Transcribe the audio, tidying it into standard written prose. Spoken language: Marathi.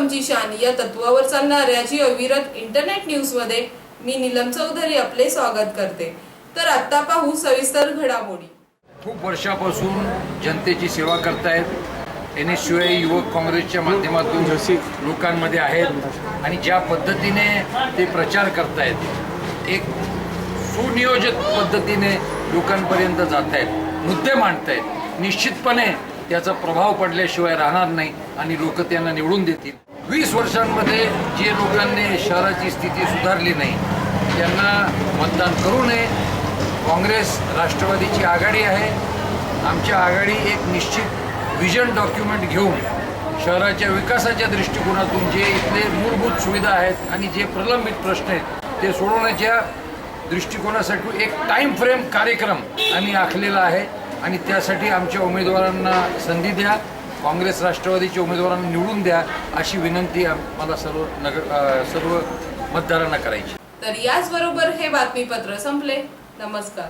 आमची शान या तत्वावर चालणाऱ्या जी अविरत इंटरनेट न्यूज मध्ये मी नीलम चौधरी आपले स्वागत करते। तर आता पाहू सविस्तर घडामोडी। खूप वर्षापासून जनतेची सेवा करतायत। NSUI युवक काँग्रेसच्या माध्यमातून लोकांमध्ये आहेत आणि ज्या पद्धतीने ते प्रचार करतायत, एक सुनियोजित पद्धतीने लोकांपर्यंत जात आहेत, मुद्दे मांडतायत, निश्चितपणे त्याचा प्रभाव पडल्याशिवाय राहणार नाही आणि लोक त्यांना निवडून देतील। 20 वर्षांमध्ये जे लोकांनी शहराची स्थिती सुधारली नाही त्यांना मतदान करू नये। काँग्रेस राष्ट्रवादीची आघाडी आहे। आमच्या आघाडी एक निश्चित विजन डॉक्युमेंट घेऊन शहराच्या विकासाच्या दृष्टिकोनातून जे इथले मूलभूत सुविधा आहेत आणि जे प्रलंबित प्रश्न आहेत ते सोडवण्याच्या दृष्टिकोनासाठी एक टाइम फ्रेम कार्यक्रम आम्ही आखलेला आहे आणि त्यासाठी आमच्या उमेदवारांना संधी द्या, काँग्रेस राष्ट्रवादीच्या उमेदवारांना निवडून द्या अशी विनंती मला सर्व मतदारांना करायची। तर याचबरोबर हे बातमीपत्र संपले। नमस्कार।